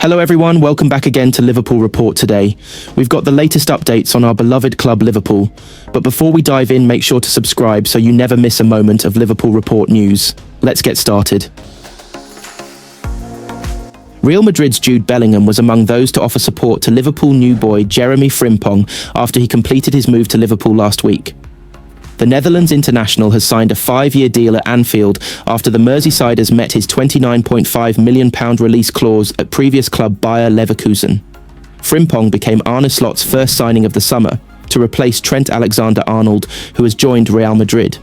Hello everyone, welcome back again to Liverpool Report today. We've got the latest updates on our beloved club Liverpool, but before we dive in, make sure to subscribe so you never miss a moment of Liverpool Report news. Let's get started. Real Madrid's Jude Bellingham was among those to offer support to Liverpool new boy Jeremiafrimpong after he completed his move to Liverpool last week. The Netherlands international has signed a 5-year deal at Anfield after the Merseysiders met his £29.5 million release clause at previous club Bayer Leverkusen. Frimpong became Arneslot's first signing of the summer to replace Trent Alexander-Arnold, who has joined Real Madrid.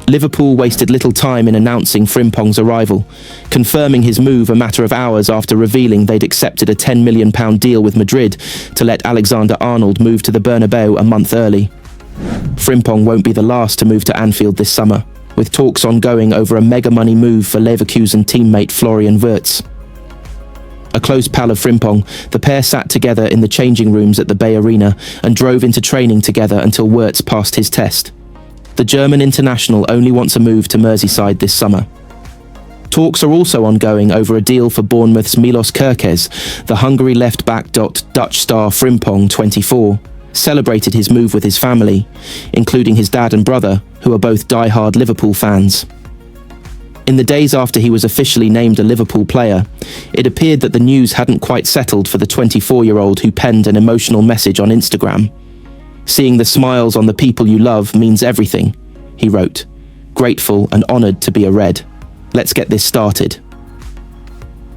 Liverpool wasted little time in announcing Frimpong's arrival, confirming his move a matter of hours after revealing they'd accepted a £10 million deal with Madrid to let Alexander-Arnold move to the Bernabeu a month early. Frimpong won't be the last to move to Anfield this summer, with talks ongoing over a mega money move for Leverkusen teammate Florian Wirtz. A close pal of Frimpong, the pair sat together in the changing rooms at the Bay Arena and drove into training together until Wirtz passed his test. The German international only wants a move to Merseyside this summer. Talks are also ongoing over a deal for Bournemouth's Milos Kerkez. The Hungary left-back Dutch star Frimpong, 24, celebrated his move with his family, including his dad and brother, who are both die-hard Liverpool fans. In the days after he was officially named a Liverpool player, it appeared that the news hadn't quite settled for the 24-year-old who penned an emotional message on Instagram. "Seeing the smiles on the people you love means everything," he wrote. "Grateful and honoured to be a Red. Let's get this started."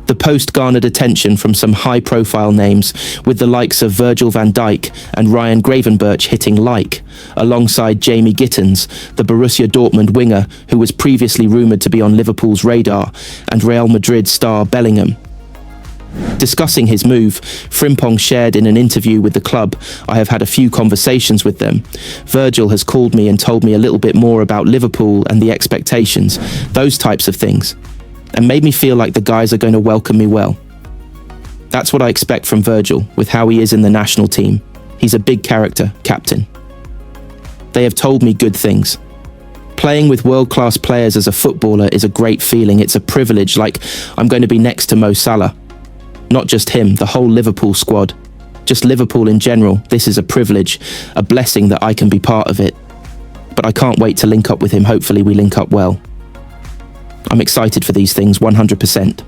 The post garnered attention from some high-profile names, with the likes of Virgil van Dijk and Ryan Gravenberch hitting like, alongside Jamie Gittens, the Borussia Dortmund winger who was previously rumoured to be on Liverpool's radar, and Real Madrid star Bellingham. Discussing his move, Frimpong shared in an interview with the club, "I have had a few conversations with them. Virgil has called me and told me a little bit more about Liverpool and the expectations, those types of things, and made me feel like the guys are going to welcome me well. That's what I expect from Virgil, with how he is in the national team. He's a big character, captain. They have told me good things. Playing with world-class players as a footballer is a great feeling. It's a privilege, like I'm going to be next to Mo Salah. Not just him, the whole Liverpool squad. Just Liverpool in general. This is a privilege, a blessing that I can be part of it. But I can't wait to link up with him. Hopefully we link up well. I'm excited for these things, 100%.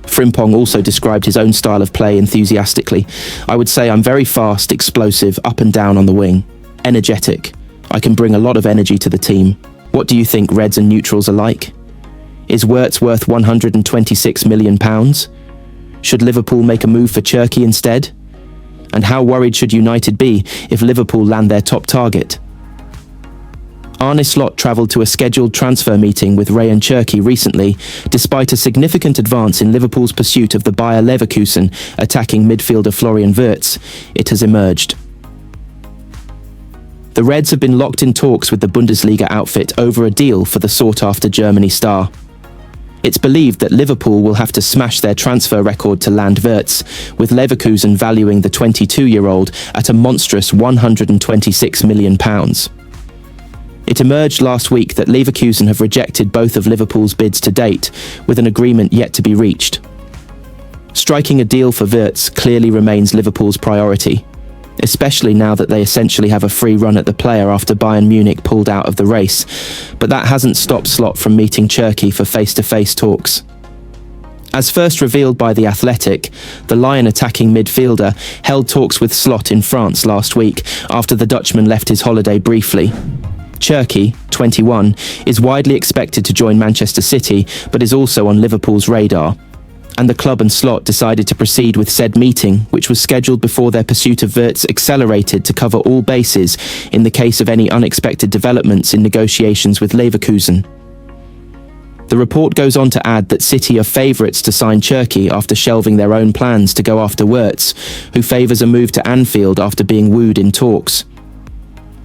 Frimpong also described his own style of play enthusiastically. "I would say I'm very fast, explosive, up and down on the wing. Energetic. I can bring a lot of energy to the team. What do you think Reds and neutrals are like? Is Wirtz worth £126 million? Should Liverpool make a move for Turkey instead? And how worried should United be if Liverpool land their top target?" Arneslot travelled to a scheduled transfer meeting with Rayan Cherki recently, despite a significant advance in Liverpool's pursuit of the Bayer Leverkusen attacking midfielder Florian Wirtz. It has emerged. The Reds have been locked in talks with the Bundesliga outfit over a deal for the sought-after Germany star. It's believed that Liverpool will have to smash their transfer record to land Wirtz, with Leverkusen valuing the 22-year-old at a monstrous £126 million. It emerged last week that Leverkusen have rejected both of Liverpool's bids to date, with an agreement yet to be reached. Striking a deal for Wirtz clearly remains Liverpool's priority, especially now that they essentially have a free run at the player after Bayern Munich pulled out of the race, but that hasn't stopped Slot from meeting Cherki for face-to-face talks. As first revealed by The Athletic, the Lion attacking midfielder held talks with Slot in France last week after the Dutchman left his holiday briefly. Cherki, 21, is widely expected to join Manchester City, but is also on Liverpool's radar. And the club and Slot decided to proceed with said meeting, which was scheduled before their pursuit of Wirtz accelerated to cover all bases in the case of any unexpected developments in negotiations with Leverkusen. The report goes on to add that City are favourites to sign Cherki after shelving their own plans to go after Wirtz, who favours a move to Anfield after being wooed in talks.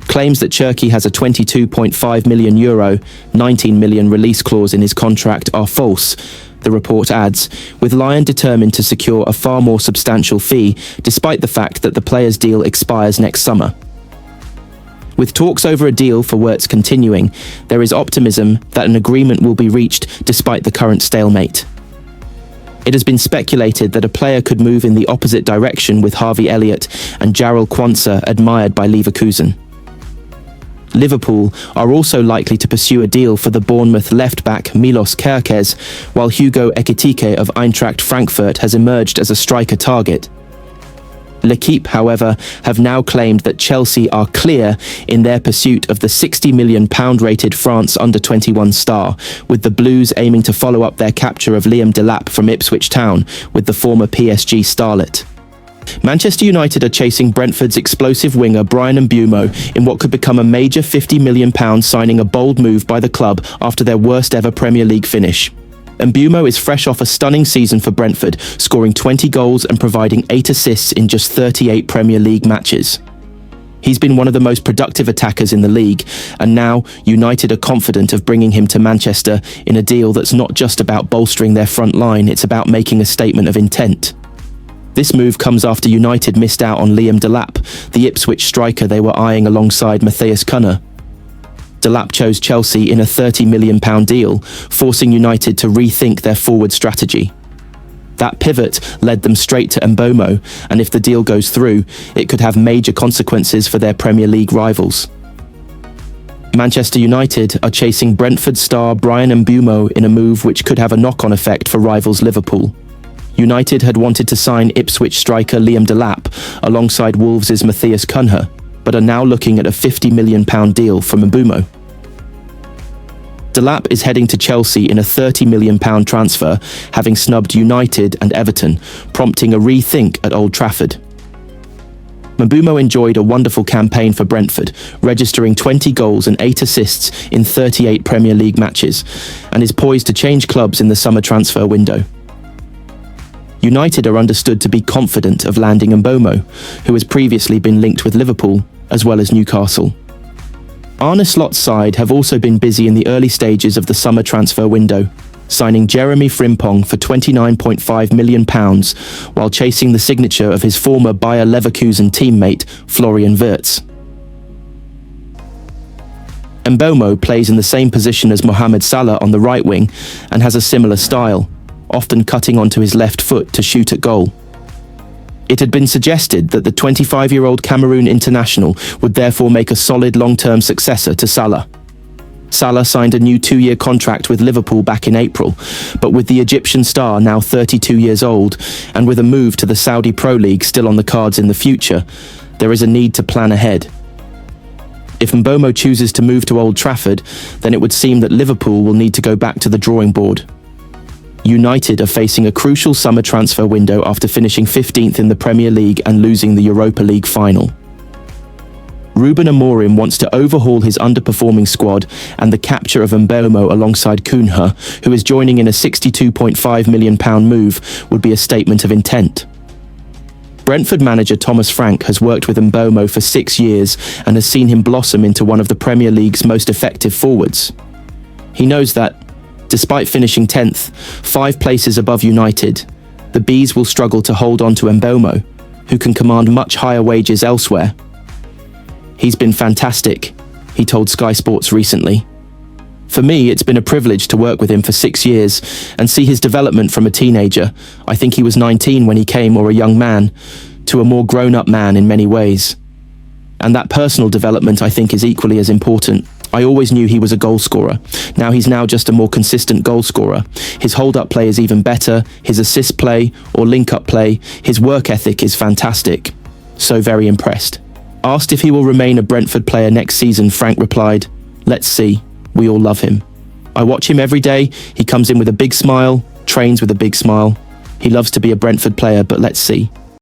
Claims that Cherki has a €22.5 million, €19 million release clause in his contract are false, the report adds, with Lion determined to secure a far more substantial fee, despite the fact that the player's deal expires next summer. With talks over a deal for Wirtz continuing, there is optimism that an agreement will be reached despite the current stalemate. It has been speculated that a player could move in the opposite direction, with Harveyelliott and Jarell Quansah admired by Leverkusen. Liverpool are also likely to pursue a deal for the Bournemouth left-back Milos Kerkez, while Hugo Ekitike of Eintracht Frankfurt has emerged as a striker target. L'Équipe, however, have now claimed that Chelsea are clear in their pursuit of the £60 million rated France under-21 star, with the Blues aiming to follow up their capture of Liam Delap from Ipswich Town with the former PSG starlet. Manchester United are chasing Brentford's explosive winger Bryan Mbeumo in what could become a major £50 million signing, a bold move by the club after their worst ever Premier League finish. Mbeumo is fresh off a stunning season for Brentford, scoring 20 goals and providing 8 assists in just 38 Premier League matches. He's been one of the most productive attackers in the league, and now United are confident of bringing him to Manchester in a deal that's not just about bolstering their front line, it's about making a statement of intent. This move comes after United missed out on Liam Delap, the Ipswich striker they were eyeing alongside Matthias Cunha. Delap chose Chelsea in a £30 million deal, forcing United to rethink their forward strategy. That pivot led them straight to Mbeumo, and if the deal goes through, it could have major consequences for their Premier League rivals. Manchester United are chasing Brentford star Bryan Mbeumo in a move which could have a knock-on effect for rivals Liverpool. United had wanted to sign Ipswich striker Liam Delap alongside Wolves' Matthias Cunha, but are now looking at a £50 million deal for Mbeumo. Delap is heading to Chelsea in a £30 million transfer, having snubbed United and Everton, prompting a rethink at Old Trafford. Mbeumo enjoyed a wonderful campaign for Brentford, registering 20 goals and 8 assists in 38 Premier League matches, and is poised to change clubs in the summer transfer window. United are understood to be confident of landing Mbeumo, who has previously been linked with Liverpool, as well as Newcastle. Arneslot's side have also been busy in the early stages of the summer transfer window, signing Jeremiafrimpong for £29.5 million, while chasing the signature of his former Bayer Leverkusen teammate, Florian Wirtz. Mbeumo plays in the same position as Mohamed Salah on the right wing and has a similar style, often cutting onto his left foot to shoot at goal. It had been suggested that the 25-year-old Cameroon international would therefore make a solid long-term successor to Salah. Salah signed a new 2-year contract with Liverpool back in April, but with the Egyptian star now 32 years old, and with a move to the Saudi Pro League still on the cards in the future, there is a need to plan ahead. If Mbeumo chooses to move to Old Trafford, then it would seem that Liverpool will need to go back to the drawing board. United are facing a crucial summer transfer window after finishing 15th in the Premier League and losing the Europa League final. Ruben Amorim wants to overhaul his underperforming squad, and the capture of Mbeumo alongside Cunha, who is joining in a £62.5 million move, would be a statement of intent. Brentford manager Thomas Frank has worked with Mbeumo for 6 years and has seen him blossom into one of the Premier League's most effective forwards. He knows that, despite finishing 10th, 5 places above United, the Bees will struggle to hold on to Mbeumo, who can command much higher wages elsewhere. "He's been fantastic," he told Sky Sports recently. "For me, it's been a privilege to work with him for 6 years and see his development from a teenager, I think he was 19 when he came, or a young man, to a more grown-up man in many ways. And that personal development, I think, is equally as important. I always knew he was a goal scorer. Now he's just a more consistent goal scorer. His hold-up play is even better, his assist play or link-up play, his work ethic is fantastic. So very impressed." Asked if he will remain a Brentford player next season, Frank replied, "Let's see. We all love him. I watch him every day. He comes in with a big smile, trains with a big smile. He loves to be a Brentford player, but let's see."